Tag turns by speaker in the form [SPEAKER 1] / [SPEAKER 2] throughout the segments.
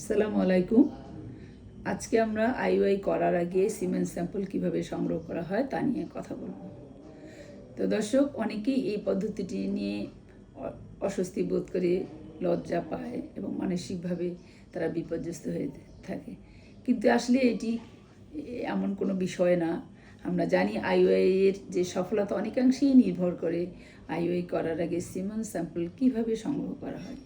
[SPEAKER 1] আসসালামু আলাইকুম। আজকে আমরা আইওআই করার আগে সিমেন্ট স্যাম্পল কিভাবে সংগ্রহ করা হয় তা নিয়ে কথা বলব। তো দর্শক, অনেকেই এই পদ্ধতিটি নিয়ে অস্বস্তি বোধ করে, লজ্জা পায় এবং মানসিকভাবে তারা বিপর্যস্ত হয়ে থাকে। কিন্তু আসলে এটি এমন কোনো বিষয় না। আমরা জানি আইওআই এর যে সফলতা অনেকাংশেই নির্ভর করে আইওআই করার আগে সিমেন্ট স্যাম্পল কিভাবে সংগ্রহ করা হয়।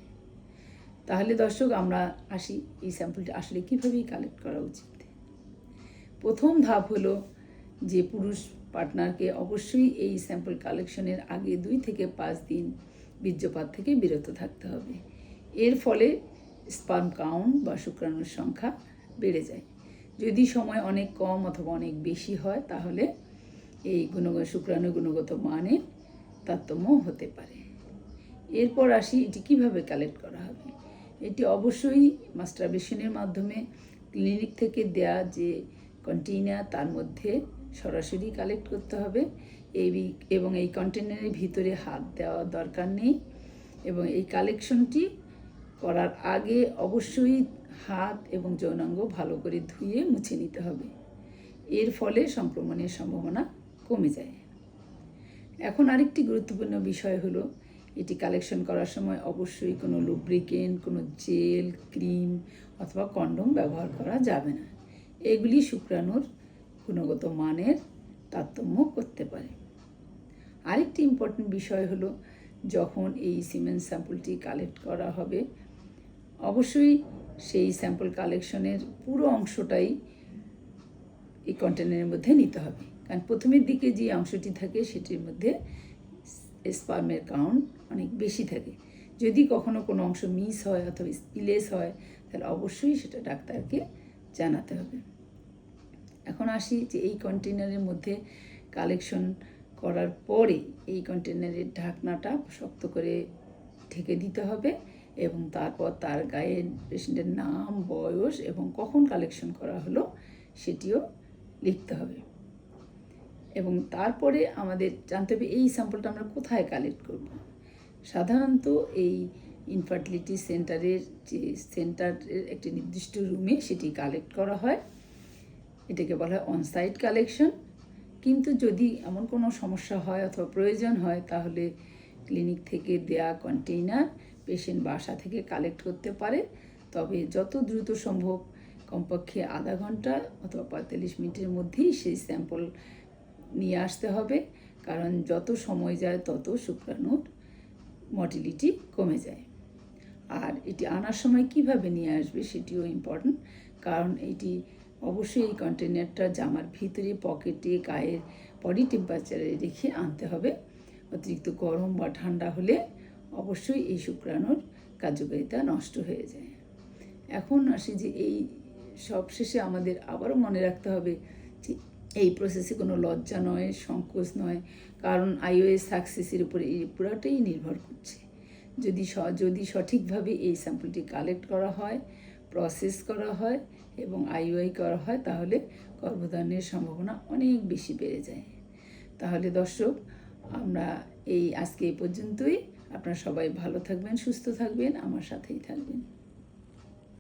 [SPEAKER 1] তাহলে দর্শক, আমরা আসি এই স্যাম্পলটি আসলে কীভাবেই কালেক্ট করা উচিত। প্রথম ধাপ হলো যে পুরুষ পার্টনারকে অবশ্যই এই স্যাম্পল কালেকশনের আগে 2 থেকে 5 দিন বীর্যপাত থেকে বিরত থাকতে হবে। এর ফলে স্পার্ম কাউন্ট বা শুক্রাণুর সংখ্যা বেড়ে যায়। যদি সময় অনেক কম অথবা অনেক বেশি হয় তাহলে এই শুক্রাণু গুণগত মানে তারতম্য হতে পারে। এরপর আসি এটি কিভাবে কালেক্ট করা হবে। এটি অবশ্যই মাস্টারবেশনের মাধ্যমে ক্লিনিক থেকে দেয়া যে কন্টেইনার তার মধ্যে সরাসরি কালেক্ট করতে হবে এবং এই কন্টেইনারের ভিতরে হাত দেওয়া দরকার নেই। এবং এই কালেকশনটি করার আগে অবশ্যই হাত এবং যৌনাঙ্গ ভালো করে ধুয়ে মুছে নিতে হবে। এর ফলে সংক্রমণের সম্ভাবনা কমে যায়। এখন আরেকটি গুরুত্বপূর্ণ বিষয় হলো এটি কালেকশন করার সময় অবশ্যই কোনো লুব্রিকেন্ট, কোনো জেল, ক্রিম অথবা কন্ডোম ব্যবহার করা যাবে না। এগুলি শুক্রাণুর গুণগত মানের তারতম্য করতে পারে। আরেকটি ইম্পর্টেন্ট বিষয় হলো যখন এই সিমেন্ট স্যাম্পলটি কালেক্ট করা হবে অবশ্যই সেই স্যাম্পল কালেকশনের পুরো অংশটাই এই কন্টেনারের মধ্যে নিতে হবে। কারণ প্রথমের দিকে যে অংশটি থাকে সেটির মধ্যে স্পার্মের কাউন্ট অনেক বেশি থাকে। যদি কখনো কোনো অংশ মিস হয় অথবা স্পিলেস হয় তাহলে অবশ্যই সেটা ডাক্তারকে জানাতে হবে। এখন আসি যে এই কন্টেনারের মধ্যে কালেকশন করার পরে এই কন্টেনারের ঢাকনাটা শক্ত করে ঢেকে দিতে হবে এবং তারপর তার গায়ে পেশেন্টের নাম, বয়স এবং কখন কালেকশন করা হলো সেটিও লিখতে হবে। এবং তারপরে আমাদের জানতে হবে এই স্যাম্পলটা আমরা কোথায় কালেক্ট করব। সাধারণত এই ইনফার্টিলিটি সেন্টারের যে সেন্টারের একটি নির্দিষ্ট রুমে সেটি কালেক্ট করা হয়। এটাকে বলা হয় অনসাইট কালেকশন। কিন্তু যদি এমন কোনো সমস্যা হয় অথবা প্রয়োজন হয় তাহলে ক্লিনিক থেকে দেয়া কন্টেইনার পেশেন্ট বাসা থেকে কালেক্ট করতে পারে। তবে যত দ্রুত সম্ভব কমপক্ষে আধা ঘন্টা অথবা 45 মিনিটের মধ্যেই সেই স্যাম্পল নিয়ে আসতে হবে। কারণ যত সময় যায় তত শুক্রাণুর মটিলিটি কমে যায়। আর এটি আনার সময় কিভাবে নিয়ে আসবে সেটিও ইম্পর্ট্যান্ট। কারণ এটি অবশ্যই এই কন্টেনারটা জামার ভিতরে পকেটে গায়ের বডি টেম্পারেচারে রেখে আনতে হবে। অতিরিক্ত গরম বা ঠান্ডা হলে অবশ্যই এই শুক্রাণুর কার্যকারিতা নষ্ট হয়ে যায়। এখন আসি যে এই সব শেষে আমাদের আবারও মনে রাখতে হবে যে এই প্রসেসে কোনো লজ্জা নয়, সংকোচ নয়। কারণ আইওএস সাকসেসের উপরে এই পুরোটাই নির্ভর করছে। যদি সঠিকভাবে এই স্যাম্পলটি কালেক্ট করা হয়, প্রসেস করা হয় এবং আইওআই করা হয় তাহলে গর্ভধারণের সম্ভাবনা অনেক বেশি বেড়ে যায়। তাহলে দর্শক, আমরা আজকে এই পর্যন্তই। আপনারা সবাই ভালো থাকবেন, সুস্থ থাকবেন, আমার সাথেই থাকবেন।